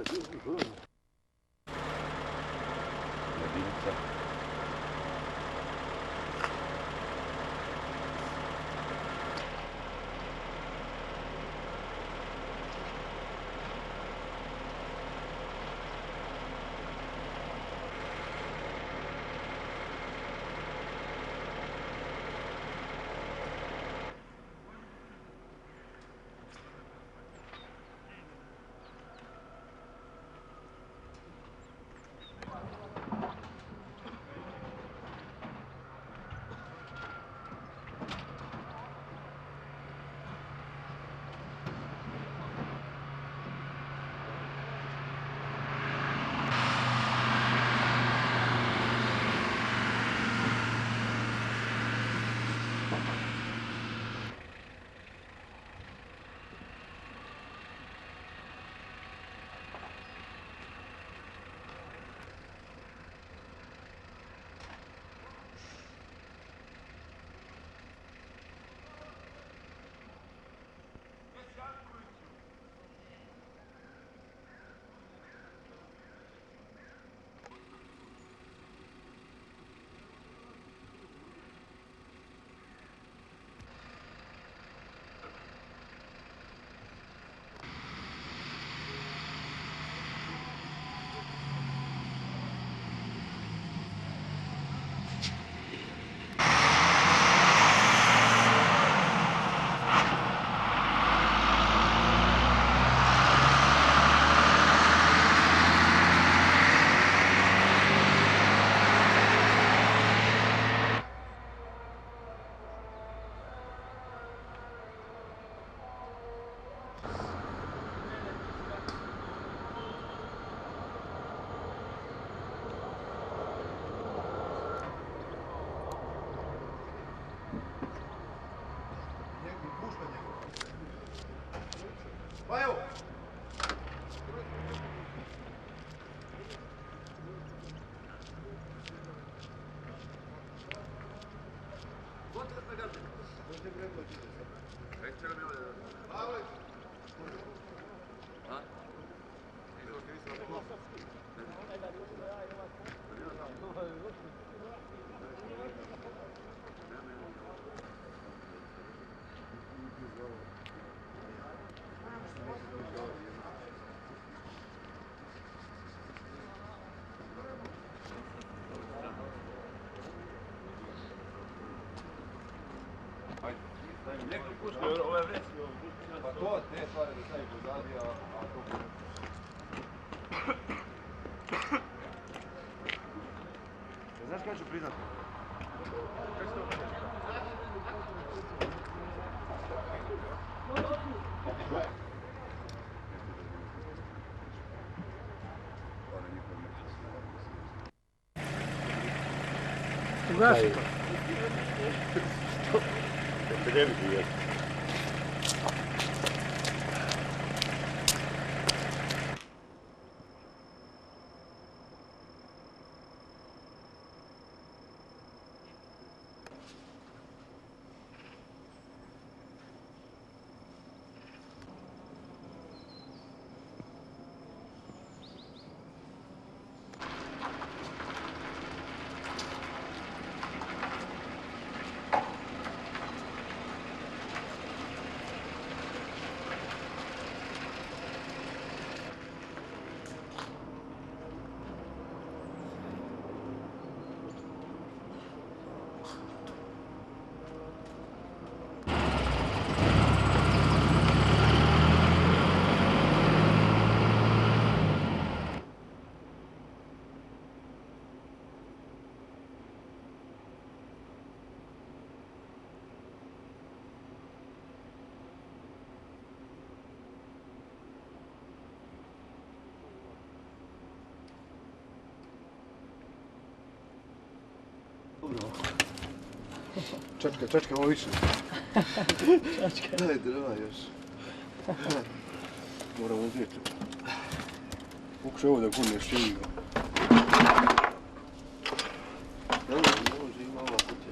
Jedinica. Pa to, te stvari da stavi pozadi, a to... Znaš kada ću priznat? Ugasi to. Da se ne vidi, jel? Čačka, ovo više. Čačka. Daj drva još. Moram uzeti. Pokušaj ovo da gurneš šiju. Dobro, može i malo kuće.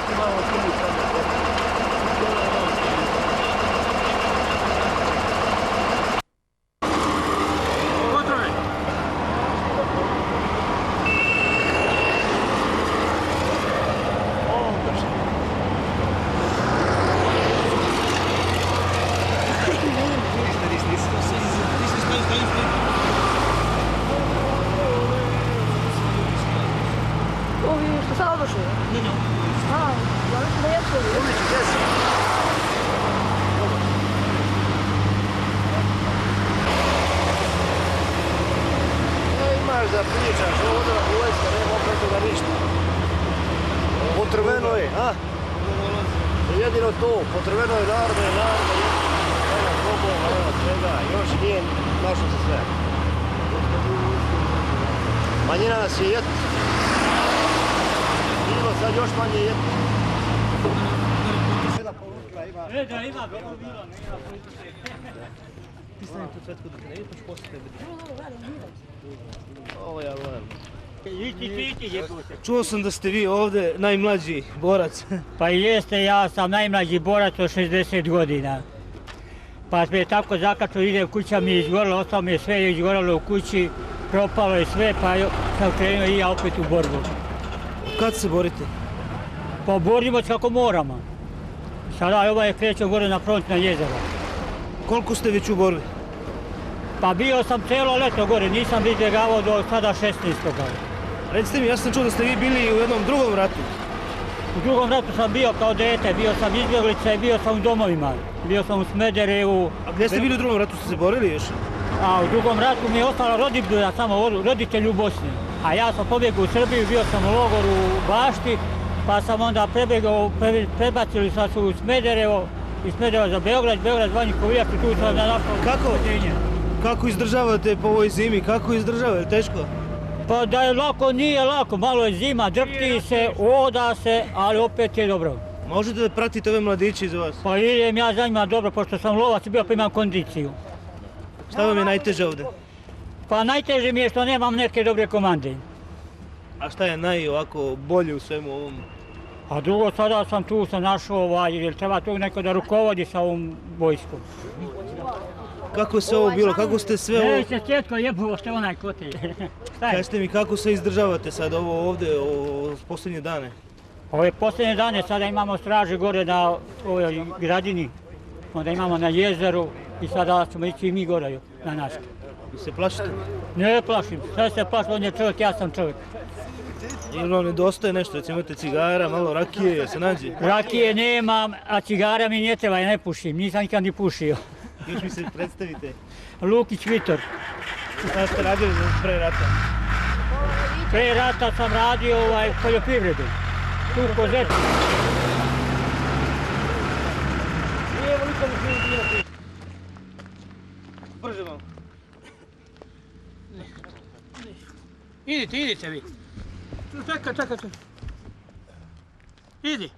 ti malo sumnjiv sad. Otrove! Ovi što sad došli? Ne. A, ja mislim da jesu ovi. Imaš da pričaš ovdje, vojska, nema opet toga ništa. Potrveno je, a? Jedino to, potrveno je narodno, nema klubova, nema svega, još nije našlo se sve. Manjina nas je jet. Bilo sad još manje jet. Da ima, bilo, nema politike. Ti stanem tu cvetku dok ne ideš, poslije tebe. Ovo ja volim. Čuo sam da ste vi ovdje najmlađi borac. Pa jeste, ja sam najmlađi borac od 60 godina. Pa me tako zakačao, idem, kuća mi je izgorila, ostalo mi je sve izgoralo u kući, propalo je sve, pa sam krenuo i ja opet u borbu. Kad se borite? Pa borimo se kako moramo. Sada ovaj je krećao gore na front na jezero. Koliko ste već u borbi? Pa bio sam cijelo leto gore, nisam izbjegavao do sada 16. Recite mi, ja sam čuo da ste vi bili u jednom drugom ratu. U drugom ratu sam bio kao dete, bio sam izbjeglica i bio sam u domovima. Bio sam u Smederevu. A gdje ste bili u drugom ratu, ste se borili još? A u drugom ratu mi je ostala roditelja, samo roditelj u Bosni. A ja sam pobjegao u Srbiju, bio sam u logoru u Bašti, pa sam onda prebacili sam se u Smederevo, iz Smedereva za Beograd, Beograd zvanje Kovijac i tu sam našao putenje. Kako izdržavate po ovoj zimi, kako izdržavate, teško? Pa da je lako, nije lako, malo je zima, drpti se, oda se, ali opet je dobro. Možete da pratite ove mladiće iza vas? Pa idem ja za njima dobro, pošto sam lovac bio pa imam kondiciju. Šta vam je najteže ovdje? Pa najteže mi je što nemam neke dobre komande. A šta je ovako bolje u svemu ovom? A drugo, sada sam tu sam našao, jer treba tu neko da rukovodi sa ovom vojskom. Kako se ovo bilo, kako ste sve ovo... Ne, se Četko jebuo što je onaj kotelj. Šta je? Kažete mi kako se izdržavate sad ovo ovdje, posljednje dane? Ove posljednje dane sada imamo straže gore na ovoj gradini, onda imamo na jezeru i sada ćemo ići i mi gore na nas. Vi se plašite? Ne plašim, sad se plašim, on je čovjek, ja sam čovjek. Ili vam nedostaje nešto, recimo imate cigara, malo rakije, se nađe? Rakije nemam, a cigara mi ne treba, ja ne pušim, nisam nikad ni pušio. Još mi se predstavite. Lukić Vitor. Šta ste radili pre rata? Pre rata sam radio poljoprivredu, tu u Kozetu. Brže malo. Idite vi. Čekaj. Idi.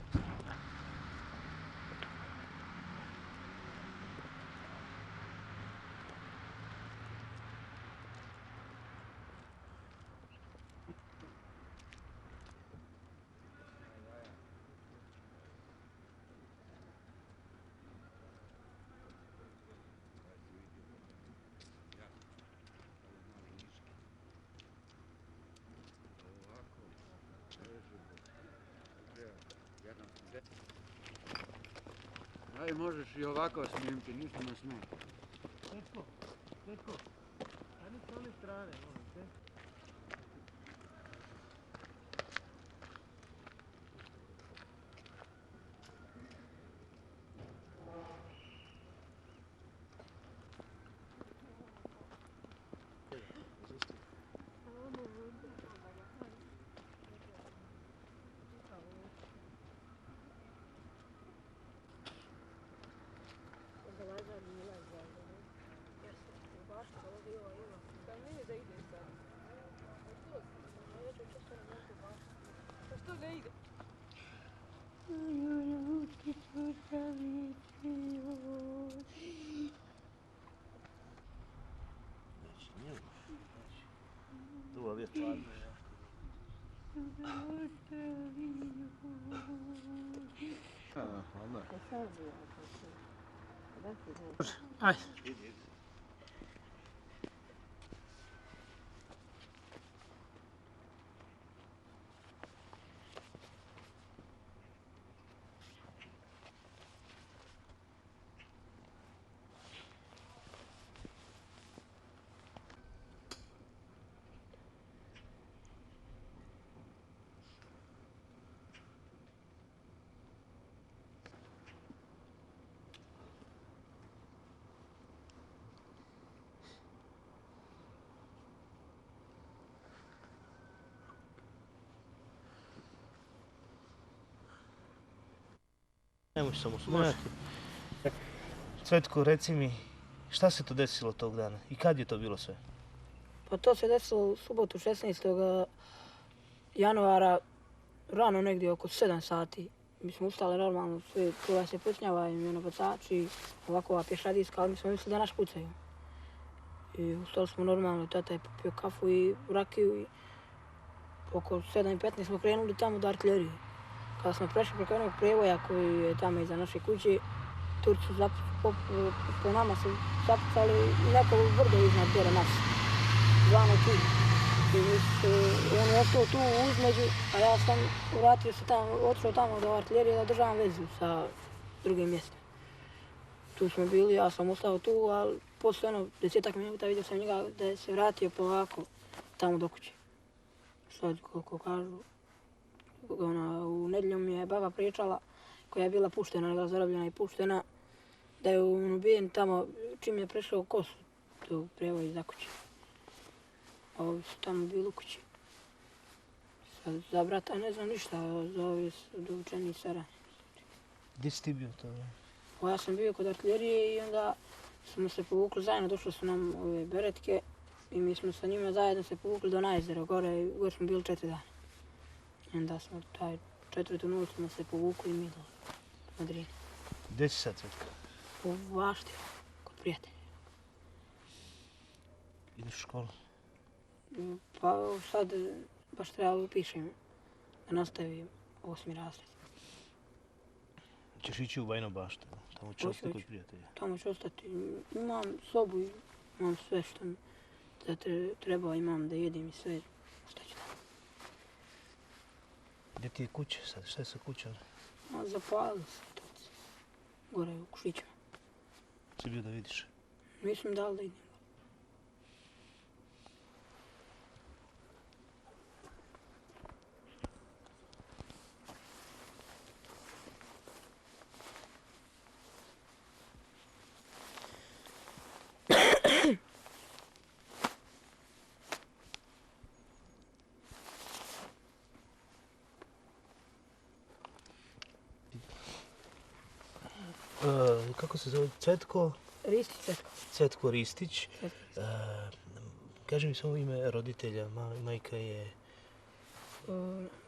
Aj, možeš i ovako snimiti, ništa ne smije. Tetko, ajde s one strane, molim te. Tu je stvarno. Ajde. Nemoj samo smijati. Cvetko, reci mi, šta se to desilo tog dana i kad je to bilo sve? Pa to se desilo u subotu 16. januara, rano negdje oko 7 sati. Mi smo ustali normalno, sve koja se pucnjava i bacači, ovako ova pješadijska, ali mi smo mislili da nas pucaju. I ustali smo normalno, tata je popio kafu i rakiju i oko 7:15 smo krenuli tamo do artiljerije. Kada smo prešli preko onog prijevoja koji je tamo iza naše kuće, Turci su po nama se zapucali i neko brdo iznad gore nas, zvano tu. I on je ostao tu uzmeđu, a ja sam vratio se tamo, otišao tamo do artiljerije da državam vezu sa drugim mjestom. Tu smo bili, ja sam ostao tu, ali poslije 10 minuta vidio sam njega da je se vratio polako tamo do kuće. Sad, kako kažu, u nedjelju mi je baba pričala, koja je bila puštena, nego zarobljena i puštena, da je ubijen tamo čim je prešao kosu do prijevoja iza kuće. A ovi su tamo bili u kući. Sad, za brata ne znam ništa, za ovi su dovučeni iz Saranje. Gdje si ti bio to? Pa ja sam bio kod artiljerije i onda smo se povukli zajedno, došle su nam ove beretke i mi smo sa njima zajedno se povukli do Najzera, gore smo bili 4 dana. I onda smo taj 4. noć smo se povukli i mi do Madrina. Gdje si sad, Cvetka? U Vašti, kod prijatelja. Ideš u školu? Pa sad baš treba upišem da nastavim 8. razred. Češ ići u Bajinu Baštu, tamo će ostati kod prijatelja. Tamo ću ostati, imam sobu i imam sve što mi treba, imam da jedem i sve, šta ću tamo. Gdje ti je kuća sad, šta je sa kućom? Zapalili se Turci, gore u Kušićima. Si bio da vidiš? Mislim da li da idem. Kako se zove? Cvetko? Ristić, Cvetko. Cvetko Ristić. Kaži mi samo ime roditelja, majka je...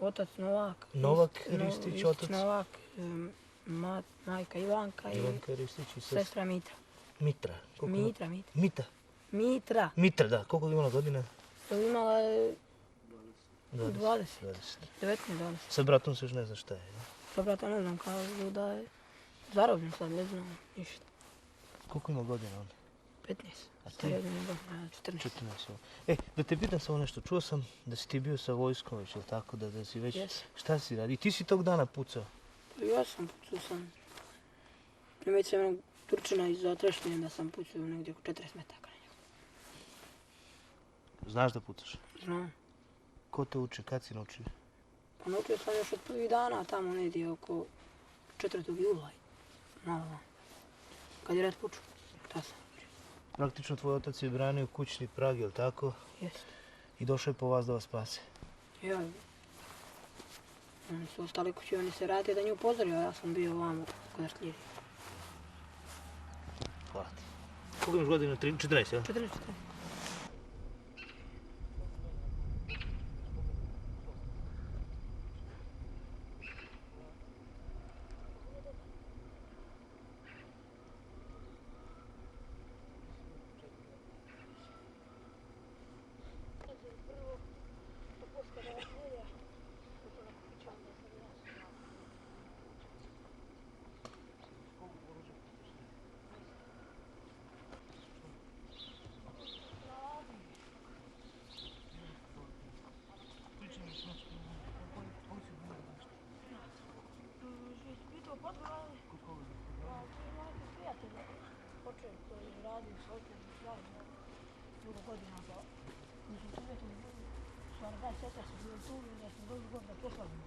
Otac Novak. Novak Ristić, otac? Novak, majka Ivanka i Ivanka Ristić i sestra Mitra. Mitra? Mitra. Mita? Mitra. Mitra, da. Koliko je imala godina? Imala je 20. 19-20. Sa bratom se još ne zna šta je. Sa brata ne znam, kažu da je zarobljen sad, ne znam ništa. Koliko ima godina on? 15. A ti? 14. 14. Da te pitam samo nešto. Čuo sam da si ti bio sa vojskom već, ili tako? Da si već... Jesam. Šta si radi? I ti si tog dana pucao? Ja sam pucao sam. Primajte se jednog Turčina iza trešnje da sam pucao negdje oko 40 metaka. Znaš da pucaš? Znam. Ko te uči? Kad si naučio? Pa naučio sam još od prvih dana, tamo negdje oko 4. jula. Malo vam. Kad je rat počeo, ta sam naučio. Praktično tvoj otac je branio kućni prag, jel tako? Jeste. I došao je po vas da vas spase. Ja. Oni su ostali kući, oni se rade da nju upozorio, a ja sam bio ovamo kod artiljerije. Hvala ti. Koliko imaš godina? 14, jel? 14. radio sa otem zajedno dugo godina, pa mislim tu uvijek stvarno da sestra su bili tu i da smo došli god da proslavimo.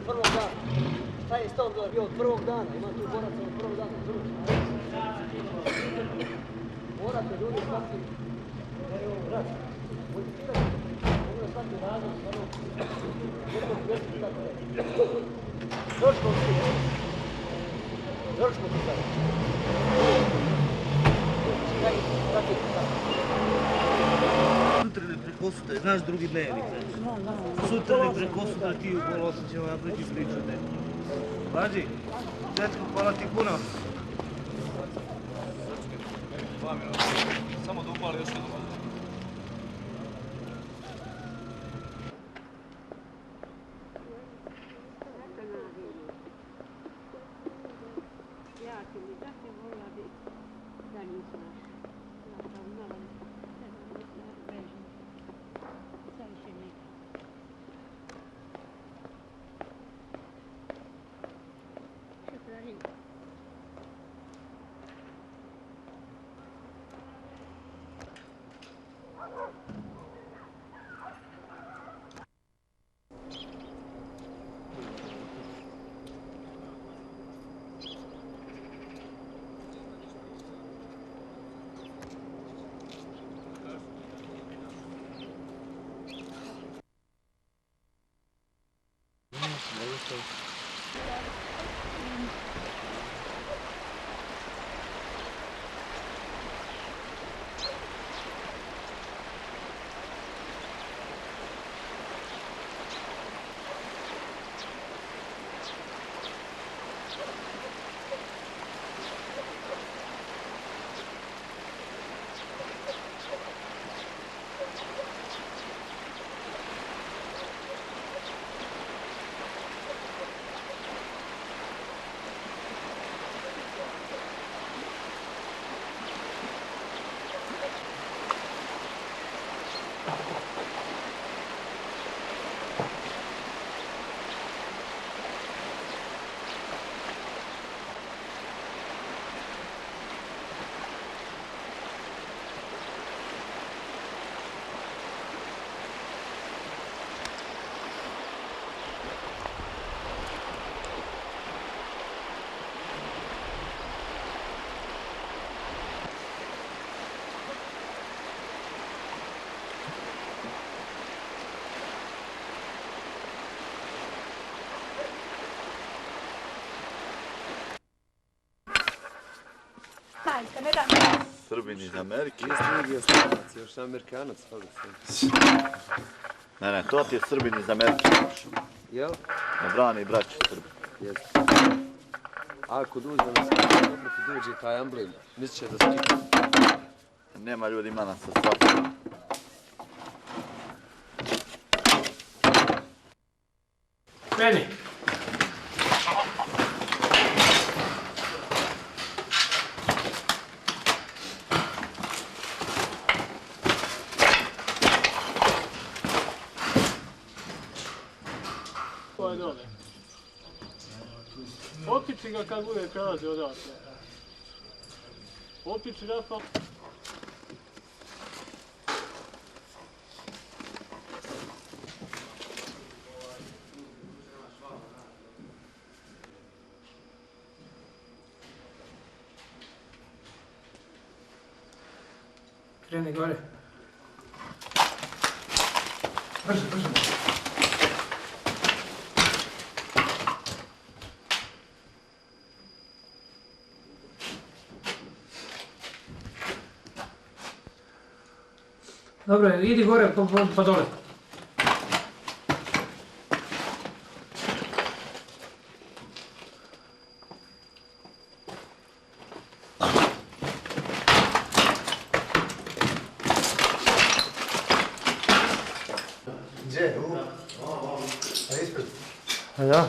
Prvog dana. Taj je stav bio od prvog dana. Ima tu boraca od prvog dana. Morate ljudi shvatiti da je ovo rat. Modificirati. Ovo je shvatiti razlog. Jednog pjesmi tako je. Došlo ti je. Došlo ti tako. Sutra ne prekosutra, znaš drugi dnevnik, znači. Sutra ne prekosutra ti u pol 8 ćemo napraviti priču, ne. Mlađi, Cvetko, hvala ti puno. Samo da upali još jednu. Srbin iz Amerike. Još Amerikanac, ali Ne, to ti je Srbin iz Amerike. jel? Ne brani braći Srbi. Jeste. Ako dođe na sve, dobro ti dođe taj emblem, mislit će da se ti... Nema ljudi, ima nas sa svakom. Kreni. Ovo je dole. Opiči ga kad bude prelazi odatle. Opiči Rafa. Kreni gore. Brže, brže. Dobro, idi gore pa dole. Gdje? A ispred? A da?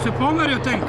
se pomerio tank.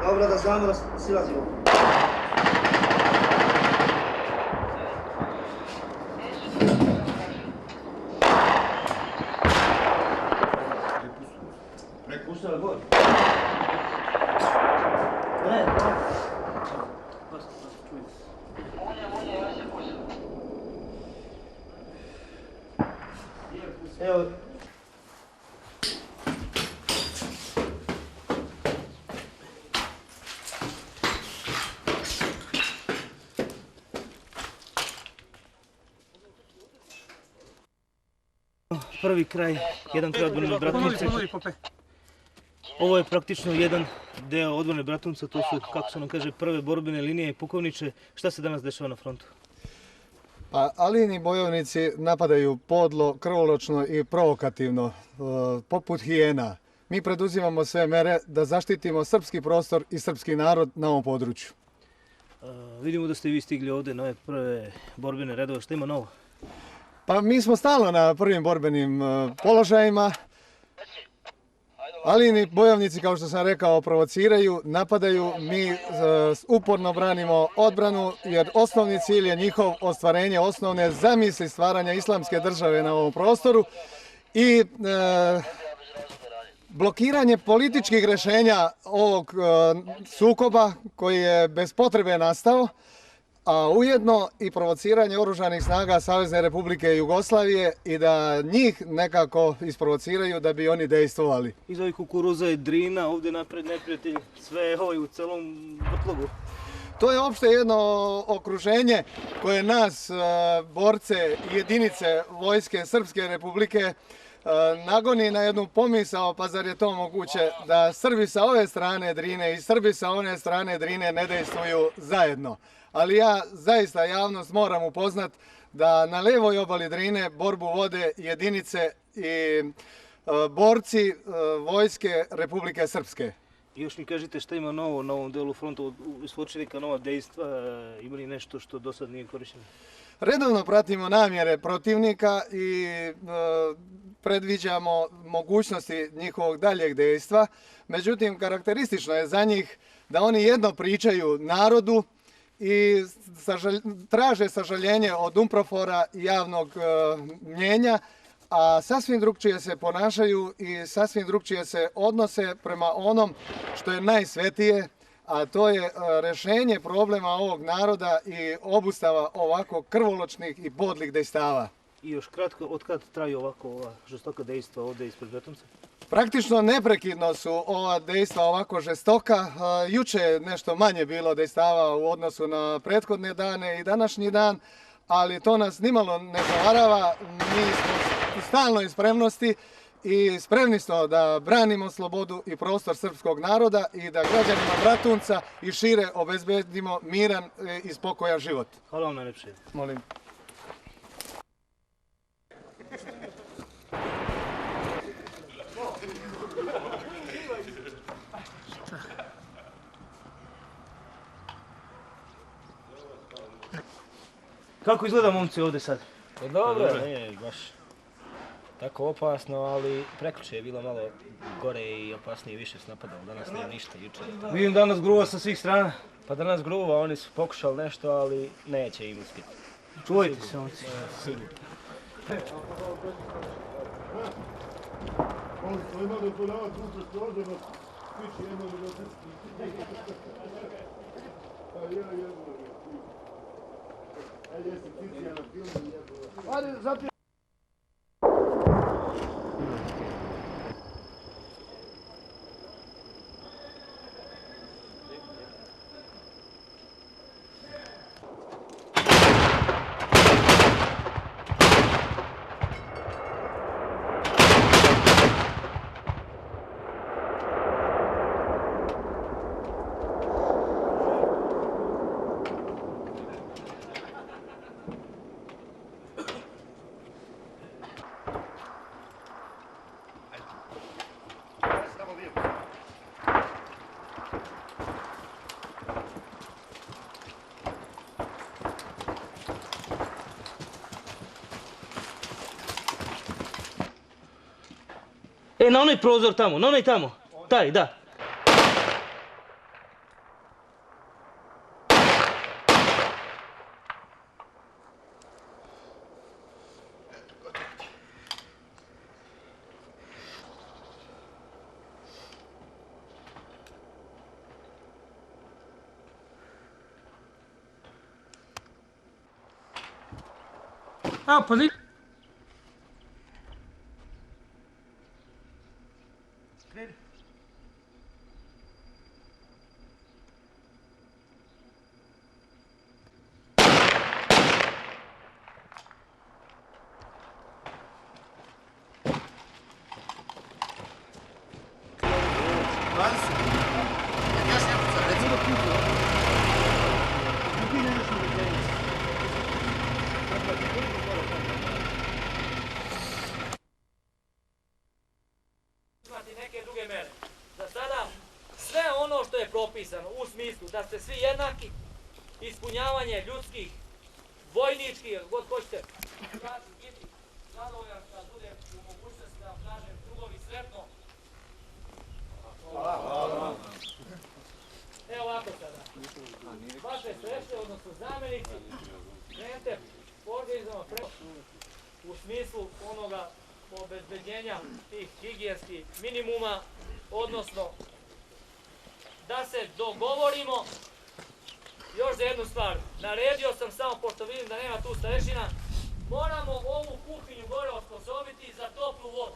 Dobro, da znamo da silazimo. Pustila gore. Ne, evo. Prvi kraj, jedan kraj odbrane Bratunce. Ovo je praktično jedan deo odbrane Bratunca, to su, kako se nam kaže, prve borbene linije i pukovniče. Šta se danas dešava na frontu? Pa Alijini bojovnici napadaju podlo, krvoločno i provokativno, poput hijena. Mi preduzimamo sve mere da zaštitimo srpski prostor i srpski narod na ovom području. Vidimo da ste vi stigli ovdje na ove prve borbene redove. Što ima novo? Pa mi smo stalno na prvim borbenim položajima. Alijini bojovnici, kao što sam rekao, provociraju, napadaju. Mi uporno branimo odbranu jer osnovni cilj je njihov ostvarenje osnovne zamisli stvaranja islamske države na ovom prostoru i blokiranje političkih rješenja ovog sukoba koji je bez potrebe nastao, a ujedno i provociranje oružanih snaga Savezne Republike Jugoslavije i da njih nekako isprovociraju da bi oni dejstvovali. Iz ovih kukuruza i Drina, ovdje napred neprijatelj, sve u celom vrtlogu. To je opšte jedno okruženje koje nas, borce i jedinice Vojske Srpske Republike, nagoni na jednu pomisao, pa zar je to moguće da Srbi sa ove strane Drine i Srbi sa one strane Drine ne dejstvuju zajedno. Ali ja zaista javnost moram upoznat da na levoj obali Drine borbu vode jedinice i borci Vojske Republike Srpske. I još mi kažite šta ima novo na ovom delu fronta, iskoči neka nova dejstva, ima li nešto što do sad nije korišteno? Redovno pratimo namjere protivnika i predviđamo mogućnosti njihovog daljeg dejstva. Međutim, karakteristično je za njih da oni jedno pričaju narodu i traže sažaljenje od UNPROFOR-a i javnog mnjenja, a sasvim drugčije se ponašaju i sasvim drugčije se odnose prema onom što je najsvetije, a to je rješenje problema ovog naroda i obustava ovako krvoločnih i podlih dejstava. I još kratko, od kad traju ovako ova žestoka dejstva ovdje ispred Bretonca? Praktično neprekidno su ova dejstva ovako žestoka. Juče je nešto manje bilo dejstava u odnosu na prethodne dane i današnji dan, ali to nas nimalo ne zavarava. Mi smo u stalnoj spremnosti i spremni smo da branimo slobodu i prostor srpskog naroda i da građanima Bratunca i šire obezbedimo miran i spokojan život. Hvala vam najlepše. Molim. Kako izgleda momci ovdje sad? Dobro, nije baš tako opasno, ali prekjuče je bilo malo gore i opasnije, više se napadalo. Danas nije ništa, jučer. Vidim danas gruva sa svih strana. Pa danas gruva, oni su pokušali nešto, ali neće im uspjeti. Čuvajte se, momci. Na onaj prozor tamo, na onaj tamo. Taj, da. Pa ni... propisano u smislu da ste svi jednaki, ispunjavanje ljudskih, vojničkih, god hoćete. Ja ću biti zadovoljan kad budem u mogućnosti da vam kažem drugovi sretno. Evo ovako sada. Vaše sreće, odnosno zamjenici, krenete organizovano u smislu onoga obezbeđenja tih higijenskih minimuma, odnosno da se dogovorimo još za jednu stvar. Naredio sam samo, pošto vidim da nema tu starešina, moramo ovu kuhinju gore osposobiti za toplu vodu.